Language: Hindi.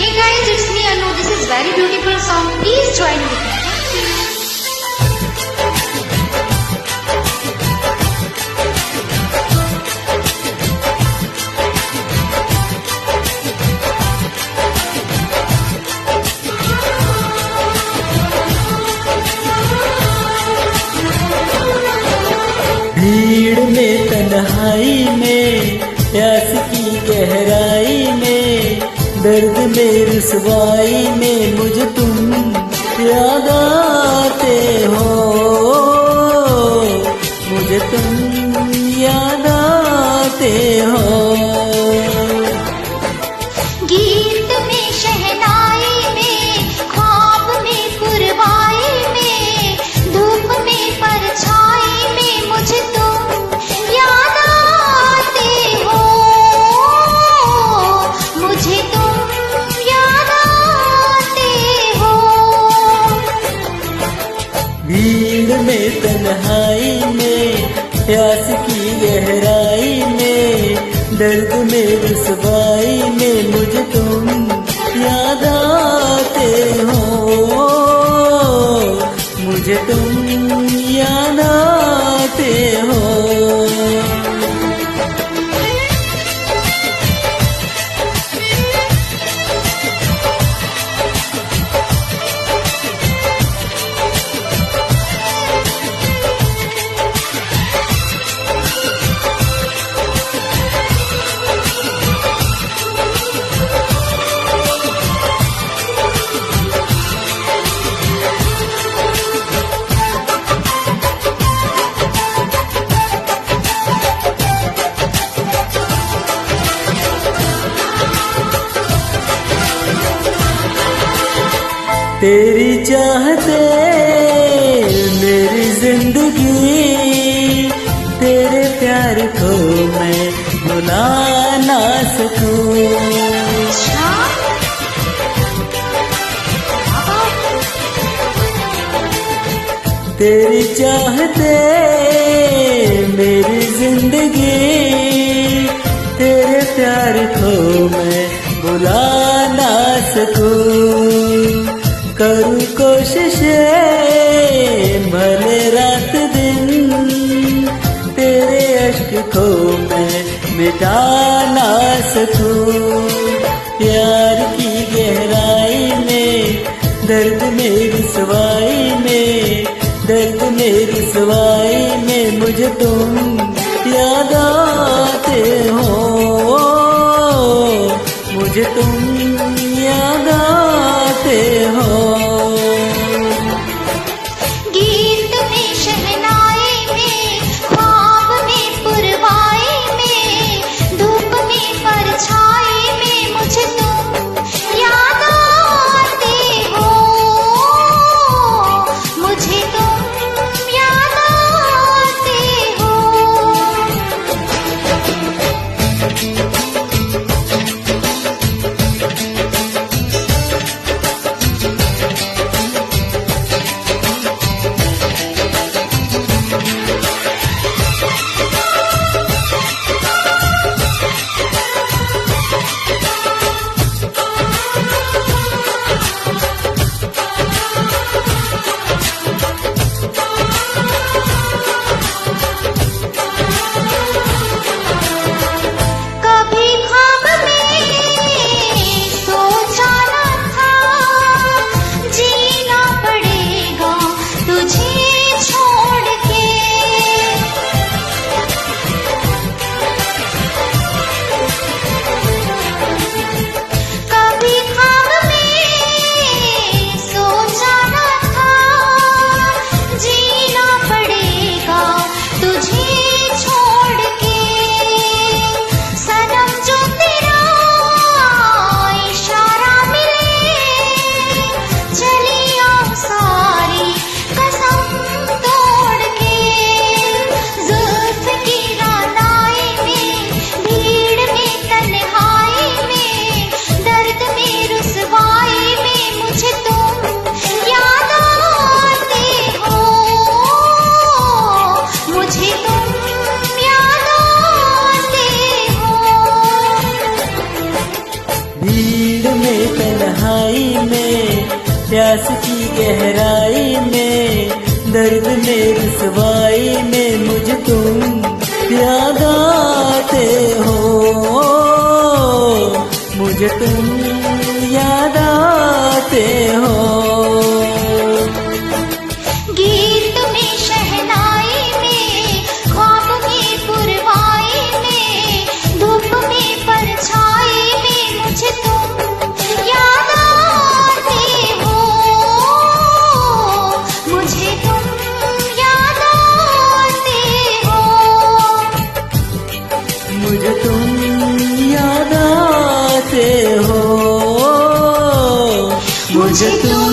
Hey guys, it's me Anu. This is very beautiful song. Please join with me. भीड़ में तन्हाई में प्यास की गहराई में दर्द में रुसवाई में मुझे तुम याद आते हो, मुझे तुम याद आते हो। गीत में शहनाई में ख्वाब में पुरवाई में धूप में परछाई में मुझे तुम याद आते हो, मुझे तुम याद आते हो। भीड़ में तन्हाई में प्यास की गहराई में दर्द में रुसवाई में मुझे तुम याद आते हो, मुझे तुम याद आते हो। तेरी चाहते मेरी जिंदगी, तेरे प्यार को मैं भुला ना सकूं। तेरी चाहते मेरी जिंदगी, तेरे प्यार को मैं भुला ना सकूं। करूं कोशिशें भले रात दिन, तेरे अश्क को मैं मिटा ना सकूं। प्यार की गहराई में दर्द में रुसवाई में दर्द में रुसवाई में मुझे तुम याद आते हो, मुझे तुम याद आते हो। गीत में शहनाई में ख्वाब में पुरवाई में धूप में परछाई में मुझे तुम याद आते हो, मुझे तुम याद आते हो। भीड़ में तन्हाई में, प्यास की गहराई में, दर्द में रुसवाई में मुझे तुम याद आते हो, मुझे तुम याद आते हो। गीत में शहनाई में, ख्वाब में पुरवाई में, धूप में परछाई में मुझे तुम याद आते हो, मुझे तुम याद आते हो, मुझे तुम याद आते हो, मुझे तुम